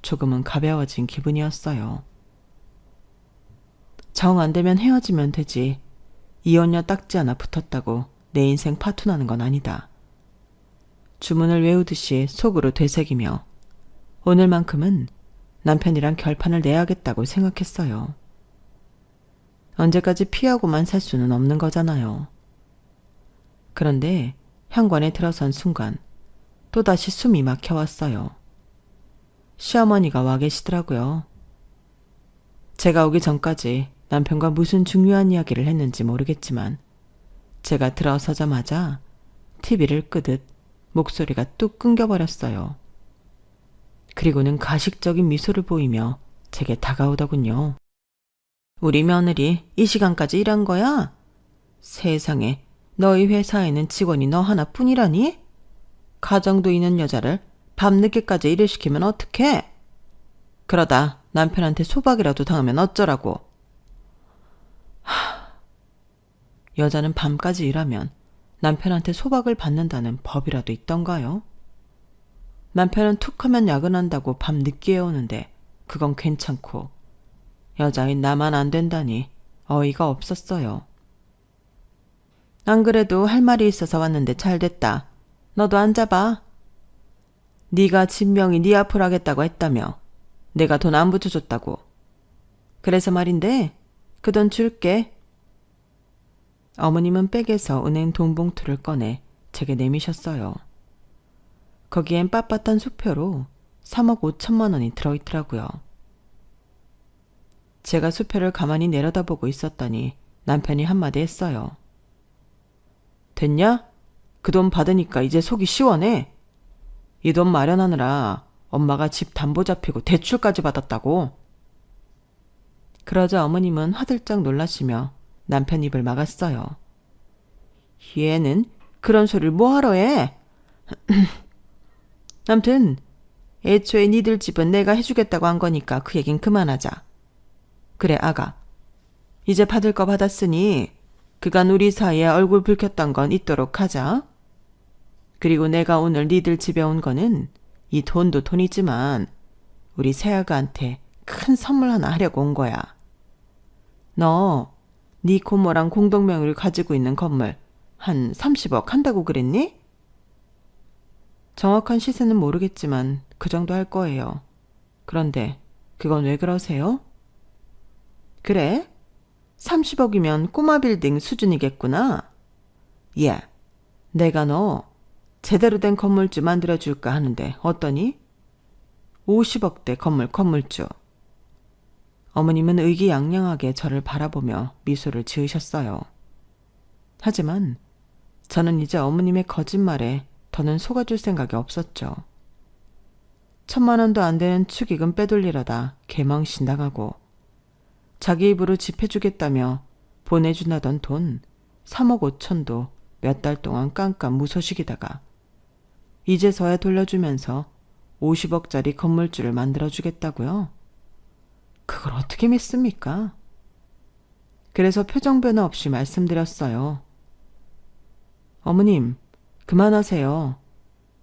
조금은 가벼워진 기분이었어요. 정 안 되면 헤어지면 되지. 이혼녀 딱지 하나 붙었다고 내 인생 파토나는 건 아니다. 주문을 외우듯이 속으로 되새기며 오늘만큼은 남편이랑 결판을 내야겠다고 생각했어요. 언제까지 피하고만 살 수는 없는 거잖아요. 그런데 현관에 들어선 순간 또다시 숨이 막혀왔어요. 시어머니가 와 계시더라고요. 제가 오기 전까지 남편과 무슨 중요한 이야기를 했는지 모르겠지만 제가 들어서자마자 TV를 끄듯 목소리가 뚝 끊겨버렸어요. 그리고는 가식적인 미소를 보이며 제게 다가오더군요. 우리 며느리 이 시간까지 일한 거야? 세상에, 너희 회사에는 직원이 너 하나뿐이라니? 가정도 있는 여자를 밤늦게까지 일을 시키면 어떡해? 그러다 남편한테 소박이라도 당하면 어쩌라고. 여자는 밤까지 일하면 남편한테 소박을 받는다는 법이라도 있던가요? 남편은 툭하면 야근한다고 밤 늦게 오는데 그건 괜찮고 여자인 나만 안 된다니 어이가 없었어요. 안 그래도 할 말이 있어서 왔는데 잘됐다. 너도 앉아봐. 네가 진명이 네 앞으로 하겠다고 했다며. 내가 돈 안 붙여줬다고. 그래서 말인데 그 돈 줄게. 어머님은 백에서 은행 돈 봉투를 꺼내 제게 내미셨어요. 거기엔 빳빳한 수표로 3억 5천만 원이 들어있더라고요. 제가 수표를 가만히 내려다보고 있었더니 남편이 한마디 했어요. 됐냐? 그 돈 받으니까 이제 속이 시원해. 이 돈 마련하느라 엄마가 집 담보 잡히고 대출까지 받았다고. 그러자 어머님은 화들짝 놀라시며 남편 입을 막았어요. 얘는 그런 소리를 뭐하러 해? 암튼 애초에 니들 집은 내가 해주겠다고 한 거니까 그 얘긴 그만하자. 그래 아가. 이제 받을 거 받았으니 그간 우리 사이에 얼굴 붉혔던 건 있도록 하자. 그리고 내가 오늘 니들 집에 온 거는 이 돈도 돈이지만 우리 새아가한테 큰 선물 하나 하려고 온 거야. 너 네 고모랑 공동명의를 가지고 있는 건물 한 30억 한다고 그랬니? 정확한 시세는 모르겠지만 그 정도 할 거예요. 그런데 그건 왜 그러세요? 그래? 30억이면 꼬마 빌딩 수준이겠구나. 예, 내가 너 제대로 된 건물주 만들어줄까 하는데 어떠니? 50억대 건물주. 어머님은 의기양양하게 저를 바라보며 미소를 지으셨어요. 하지만 저는 이제 어머님의 거짓말에 더는 속아줄 생각이 없었죠. 1,000만 원도 안 되는 축의금 빼돌리려다 개망신 나가고 자기 입으로 집 해주겠다며 보내준다던 돈 3억 5천도 몇 달 동안 깜깜 무소식이다가 이제서야 돌려주면서 50억짜리 건물주를 만들어주겠다고요? 그걸 어떻게 믿습니까? 그래서 표정 변화 없이 말씀드렸어요. 어머님, 그만하세요.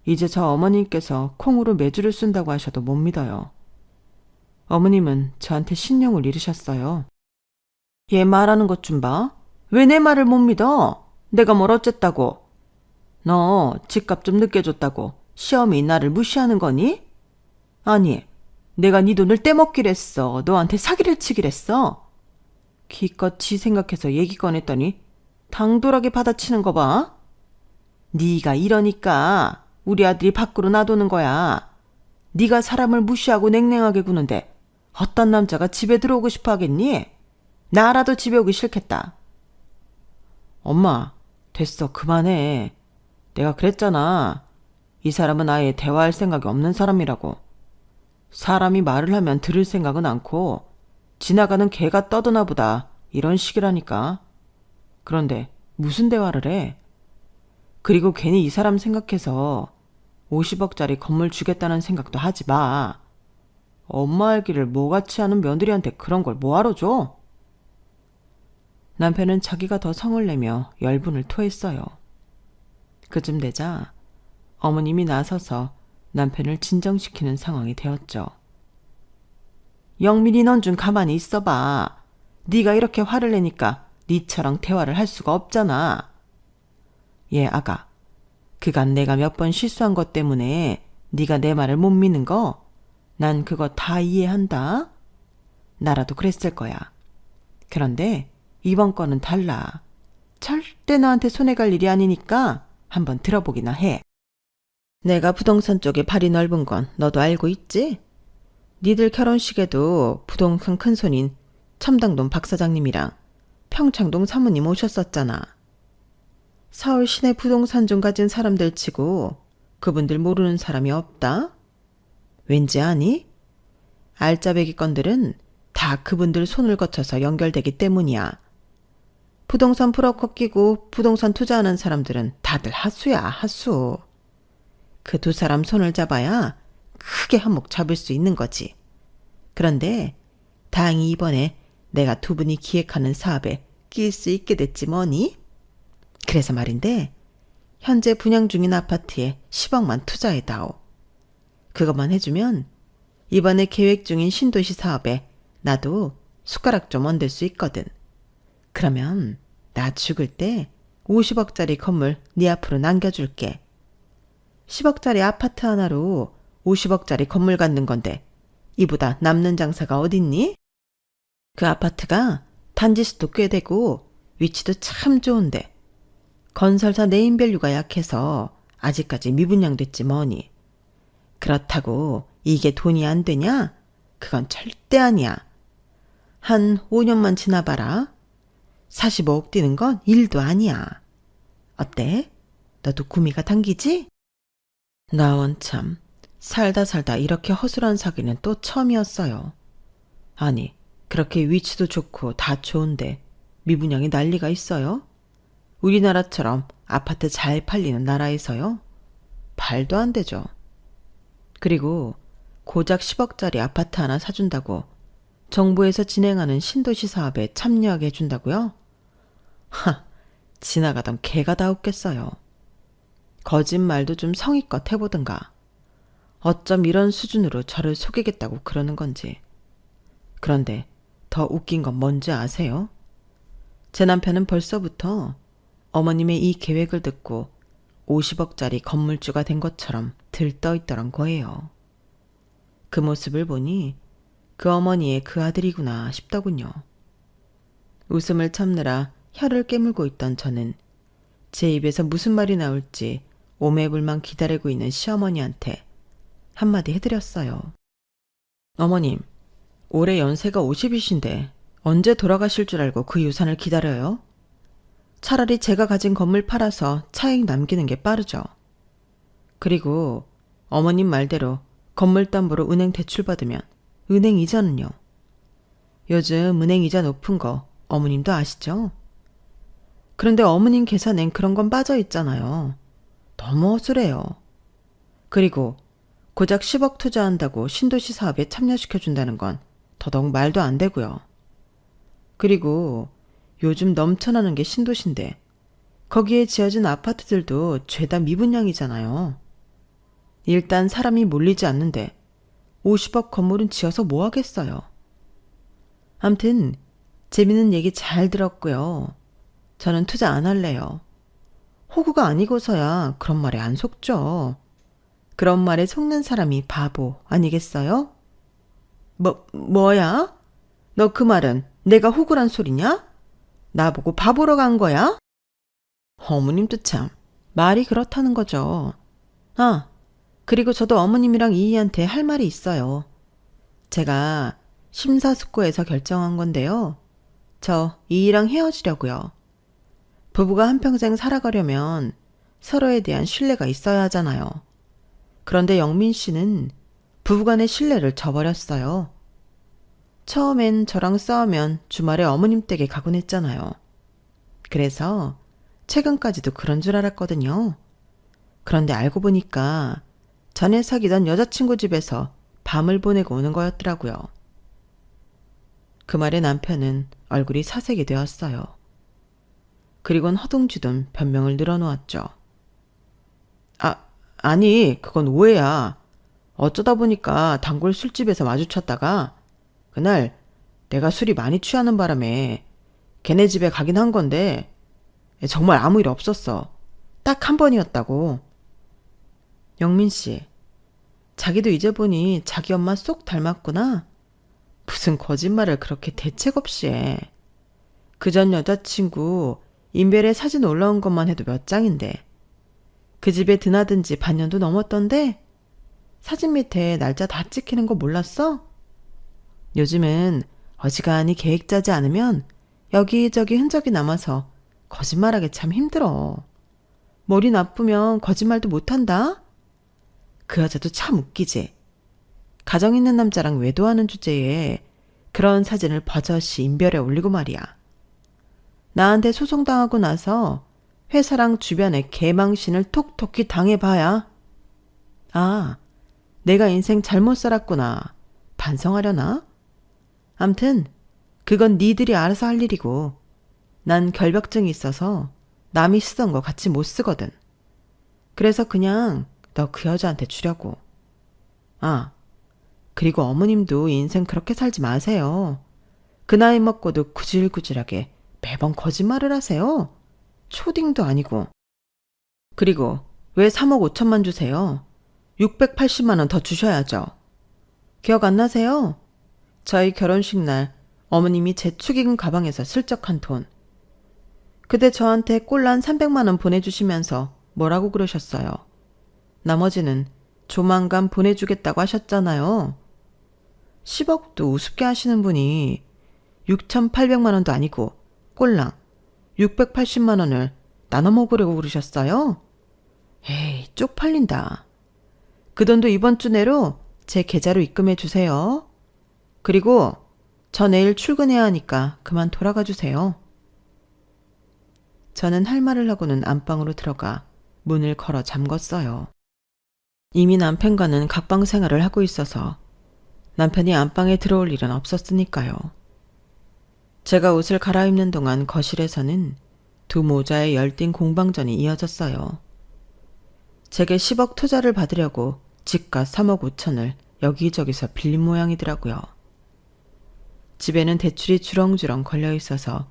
이제 저 어머님께서 콩으로 매주를 쓴다고 하셔도 못 믿어요. 어머님은 저한테 신용을 잃으셨어요. 얘 말하는 것 좀 봐. 왜 내 말을 못 믿어? 내가 뭘 어쨌다고. 너 집값 좀 늦게 줬다고 시어미 나를 무시하는 거니? 아니, 내가 네 돈을 떼먹기랬어. 너한테 사기를 치기랬어. 기껏 지 생각해서 얘기 꺼냈더니 당돌하게 받아치는 거 봐. 네가 이러니까 우리 아들이 밖으로 놔두는 거야. 네가 사람을 무시하고 냉랭하게 구는데 어떤 남자가 집에 들어오고 싶어 하겠니? 나라도 집에 오기 싫겠다. 엄마, 됐어. 그만해. 내가 그랬잖아. 이 사람은 아예 대화할 생각이 없는 사람이라고. 사람이 말을 하면 들을 생각은 않고 지나가는 개가 떠드나 보다 이런 식이라니까. 그런데 무슨 대화를 해? 그리고 괜히 이 사람 생각해서 50억짜리 건물 주겠다는 생각도 하지 마. 엄마 알기를 뭐같이 하는 며느리한테 그런 걸 뭐하러 줘? 남편은 자기가 더 성을 내며 열분을 토했어요. 그쯤 되자 어머님이 나서서 남편을 진정시키는 상황이 되었죠. 영민이 넌 좀 가만히 있어봐. 네가 이렇게 화를 내니까 니처럼 대화를 할 수가 없잖아. 예, 아가. 그간 내가 몇 번 실수한 것 때문에 네가 내 말을 못 믿는 거 난 그거 다 이해한다. 나라도 그랬을 거야. 그런데 이번 건은 달라. 절대 너한테 손해 갈 일이 아니니까 한번 들어보기나 해. 내가 부동산 쪽에 발이 넓은 건 너도 알고 있지? 니들 결혼식에도 부동산 큰손인 첨당동 박 사장님이랑 평창동 사모님 오셨었잖아. 서울 시내 부동산 좀 가진 사람들 치고 그분들 모르는 사람이 없다? 왠지 아니? 알짜배기 건들은 다 그분들 손을 거쳐서 연결되기 때문이야. 부동산 브로커 끼고 부동산 투자하는 사람들은 다들 하수야, 하수. 그 두 사람 손을 잡아야 크게 한몫 잡을 수 있는 거지. 그런데 다행히 이번에 내가 두 분이 기획하는 사업에 끼일 수 있게 됐지 뭐니? 그래서 말인데 현재 분양 중인 아파트에 10억만 투자해다오. 그것만 해주면 이번에 계획 중인 신도시 사업에 나도 숟가락 좀 얹을 수 있거든. 그러면 나 죽을 때 50억짜리 건물 네 앞으로 남겨줄게. 10억짜리 아파트 하나로 50억짜리 건물 갖는 건데 이보다 남는 장사가 어딨니? 그 아파트가 단지수도 꽤 되고 위치도 참 좋은데 건설사 네임밸류가 약해서 아직까지 미분양됐지 뭐니. 그렇다고 이게 돈이 안 되냐? 그건 절대 아니야. 한 5년만 지나봐라. 45억 뛰는 건 일도 아니야. 어때? 너도 구미가 당기지? 나 원참 살다 이렇게 허술한 사기는 또 처음이었어요. 아니, 그렇게 위치도 좋고 다 좋은데 미분양이 난리가 있어요? 우리나라처럼 아파트 잘 팔리는 나라에서요? 말도 안 되죠. 그리고 고작 10억짜리 아파트 하나 사준다고 정부에서 진행하는 신도시 사업에 참여하게 해준다고요? 하, 지나가던 개가 다 웃겠어요. 거짓말도 좀 성의껏 해보든가. 어쩜 이런 수준으로 저를 속이겠다고 그러는 건지. 그런데 더 웃긴 건 뭔지 아세요? 제 남편은 벌써부터 어머님의 이 계획을 듣고 50억짜리 건물주가 된 것처럼 들떠있더란 거예요. 그 모습을 보니 그 어머니의 그 아들이구나 싶더군요. 웃음을 참느라 혀를 깨물고 있던 저는 제 입에서 무슨 말이 나올지 오매불만 기다리고 있는 시어머니한테 한마디 해드렸어요. 어머님, 올해 연세가 50이신데 언제 돌아가실 줄 알고 그 유산을 기다려요? 차라리 제가 가진 건물 팔아서 차익 남기는 게 빠르죠. 그리고 어머님 말대로 건물 담보로 은행 대출 받으면 은행 이자는요? 요즘 은행 이자 높은 거 어머님도 아시죠? 그런데 어머님 계산엔 그런 건 빠져 있잖아요. 너무 허술해요. 그리고 고작 10억 투자한다고 신도시 사업에 참여시켜준다는 건 더더욱 말도 안 되고요. 그리고 요즘 넘쳐나는 게 신도시인데 거기에 지어진 아파트들도 죄다 미분양이잖아요. 일단 사람이 몰리지 않는데 50억 건물은 지어서 뭐 하겠어요. 암튼 재밌는 얘기 잘 들었고요. 저는 투자 안 할래요. 호구가 아니고서야 그런 말에 안 속죠. 그런 말에 속는 사람이 바보 아니겠어요? 뭐야? 너 그 말은 내가 호구란 소리냐? 나보고 바보로 간 거야? 어머님도 참 말이 그렇다는 거죠. 아, 그리고 저도 어머님이랑 이희한테 할 말이 있어요. 제가 심사숙고해서 결정한 건데요. 저 이희랑 헤어지려고요. 부부가 한평생 살아가려면 서로에 대한 신뢰가 있어야 하잖아요. 그런데 영민 씨는 부부간의 신뢰를 저버렸어요. 처음엔 저랑 싸우면 주말에 어머님 댁에 가곤 했잖아요. 그래서 최근까지도 그런 줄 알았거든요. 그런데 알고 보니까 전에 사귀던 여자친구 집에서 밤을 보내고 오는 거였더라고요. 그 말에 남편은 얼굴이 사색이 되었어요. 그리곤 허둥지둥 변명을 늘어놓았죠. 아니, 그건 오해야. 어쩌다 보니까 단골 술집에서 마주쳤다가 그날 내가 술이 많이 취하는 바람에 걔네 집에 가긴 한 건데 정말 아무 일 없었어. 딱 한 번이었다고. 영민 씨, 자기도 이제 보니 자기 엄마 쏙 닮았구나. 무슨 거짓말을 그렇게 대책 없이 해. 그 전 여자친구 인별에 사진 올라온 것만 해도 몇 장인데 그 집에 드나든 지 반년도 넘었던데 사진 밑에 날짜 다 찍히는 거 몰랐어? 요즘은 어지간히 계획 짜지 않으면 여기저기 흔적이 남아서 거짓말하기 참 힘들어. 머리 나쁘면 거짓말도 못한다? 그 여자도 참 웃기지. 가정 있는 남자랑 외도하는 주제에 그런 사진을 버젓이 인별에 올리고 말이야. 나한테 소송당하고 나서 회사랑 주변에 개망신을 톡톡히 당해봐야. 아, 내가 인생 잘못 살았구나. 반성하려나? 암튼 그건 니들이 알아서 할 일이고 난 결벽증이 있어서 남이 쓰던 거 같이 못 쓰거든. 그래서 그냥 너 그 여자한테 주려고. 아, 그리고 어머님도 인생 그렇게 살지 마세요. 그 나이 먹고도 구질구질하게 매번 거짓말을 하세요. 초딩도 아니고. 그리고 왜 3억 5천만 주세요? 680만 원 더 주셔야죠. 기억 안 나세요? 저희 결혼식 날 어머님이 제 축의금 가방에서 슬쩍 한 돈. 그때 저한테 꼴란 300만 원 보내주시면서 뭐라고 그러셨어요? 나머지는 조만간 보내주겠다고 하셨잖아요. 10억도 우습게 하시는 분이 6,800만 원도 아니고 꼴랑 680만 원을 나눠 먹으려고 그러셨어요? 에이, 쪽팔린다. 그 돈도 이번 주 내로 제 계좌로 입금해 주세요. 그리고 저 내일 출근해야 하니까 그만 돌아가 주세요. 저는 할 말을 하고는 안방으로 들어가 문을 걸어 잠궜어요. 이미 남편과는 각방 생활을 하고 있어서 남편이 안방에 들어올 일은 없었으니까요. 제가 옷을 갈아입는 동안 거실에서는 두 모자의 열띤 공방전이 이어졌어요. 제게 10억 투자를 받으려고 집값 3억 5천을 여기저기서 빌린 모양이더라고요. 집에는 대출이 주렁주렁 걸려 있어서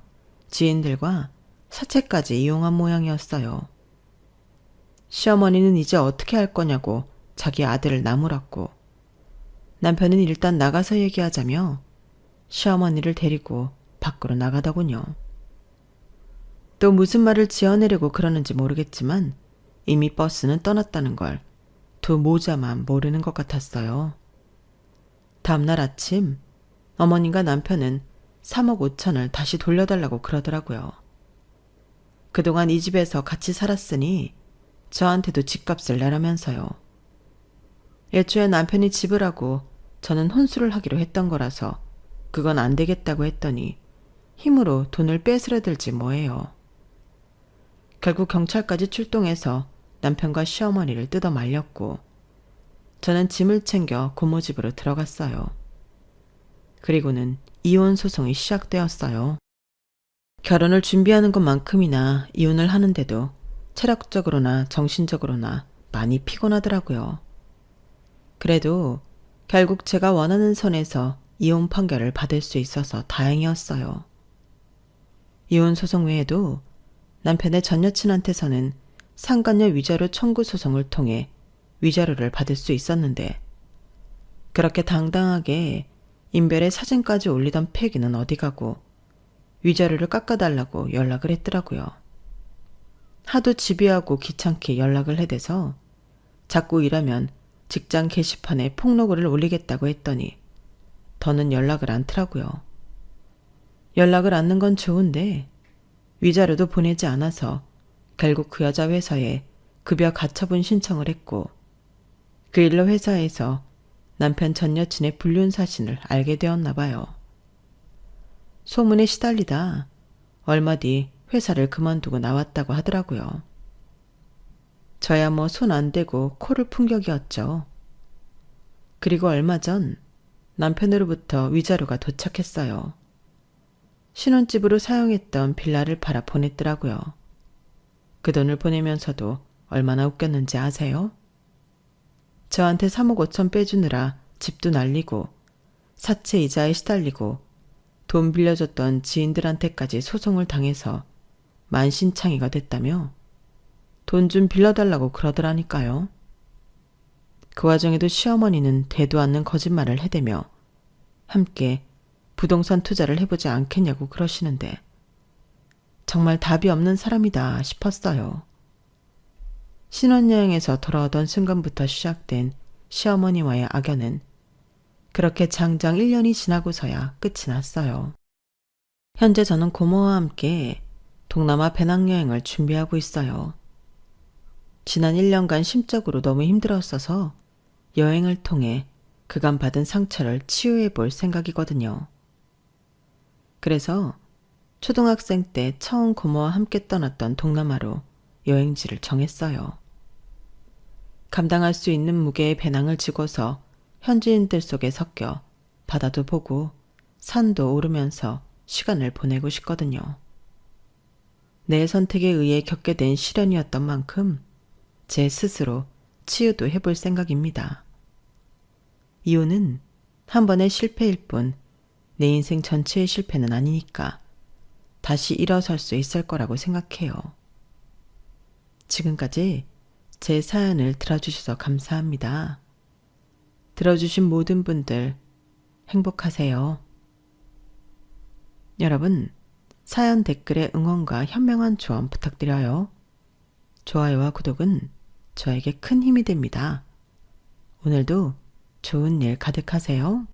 지인들과 사채까지 이용한 모양이었어요. 시어머니는 이제 어떻게 할 거냐고 자기 아들을 나무랐고, 남편은 일단 나가서 얘기하자며 시어머니를 데리고 밖으로 나가더군요. 또 무슨 말을 지어내려고 그러는지 모르겠지만 이미 버스는 떠났다는 걸 두 모자만 모르는 것 같았어요. 다음날 아침 어머님과 남편은 3억 5천을 다시 돌려달라고 그러더라고요. 그동안 이 집에서 같이 살았으니 저한테도 집값을 내라면서요. 애초에 남편이 지불하고 저는 혼수를 하기로 했던 거라서 그건 안 되겠다고 했더니 힘으로 돈을 뺏으려 들지 뭐예요. 결국 경찰까지 출동해서 남편과 시어머니를 뜯어 말렸고, 저는 짐을 챙겨 고모 집으로 들어갔어요. 그리고는 이혼 소송이 시작되었어요. 결혼을 준비하는 것만큼이나 이혼을 하는데도 체력적으로나 정신적으로나 많이 피곤하더라고요. 그래도 결국 제가 원하는 선에서 이혼 판결을 받을 수 있어서 다행이었어요. 이혼 소송 외에도 남편의 전 여친한테서는 상간녀 위자료 청구 소송을 통해 위자료를 받을 수 있었는데, 그렇게 당당하게 인별에 사진까지 올리던 패기는 어디 가고 위자료를 깎아달라고 연락을 했더라고요. 하도 집요하고 귀찮게 연락을 해대서 자꾸 이러면 직장 게시판에 폭로글을 올리겠다고 했더니 더는 연락을 않더라고요. 연락을 않는 건 좋은데 위자료도 보내지 않아서 결국 그 여자 회사에 급여 가처분 신청을 했고, 그 일로 회사에서 남편 전 여친의 불륜 사실을 알게 되었나 봐요. 소문에 시달리다 얼마 뒤 회사를 그만두고 나왔다고 하더라고요. 저야 뭐 손 안 대고 코를 푼 격이었죠. 그리고 얼마 전 남편으로부터 위자료가 도착했어요. 신혼집으로 사용했던 빌라를 팔아 보냈더라고요. 그 돈을 보내면서도 얼마나 웃겼는지 아세요? 저한테 3억 5천 빼주느라 집도 날리고 사채 이자에 시달리고 돈 빌려줬던 지인들한테까지 소송을 당해서 만신창이가 됐다며 돈 좀 빌려달라고 그러더라니까요. 그 와중에도 시어머니는 대도 않는 거짓말을 해대며 함께 부동산 투자를 해보지 않겠냐고 그러시는데 정말 답이 없는 사람이다 싶었어요. 신혼여행에서 돌아오던 순간부터 시작된 시어머니와의 악연은 그렇게 장장 1년이 지나고서야 끝이 났어요. 현재 저는 고모와 함께 동남아 배낭여행을 준비하고 있어요. 지난 1년간 심적으로 너무 힘들었어서 여행을 통해 그간 받은 상처를 치유해 볼 생각이거든요. 그래서 초등학생 때 처음 고모와 함께 떠났던 동남아로 여행지를 정했어요. 감당할 수 있는 무게의 배낭을 지고서 현지인들 속에 섞여 바다도 보고 산도 오르면서 시간을 보내고 싶거든요. 내 선택에 의해 겪게 된 시련이었던 만큼 제 스스로 치유도 해볼 생각입니다. 이혼은 한 번의 실패일 뿐 내 인생 전체의 실패는 아니니까 다시 일어설 수 있을 거라고 생각해요. 지금까지 제 사연을 들어주셔서 감사합니다. 들어주신 모든 분들 행복하세요. 여러분, 사연 댓글에 응원과 현명한 조언 부탁드려요. 좋아요와 구독은 저에게 큰 힘이 됩니다. 오늘도 좋은 일 가득하세요.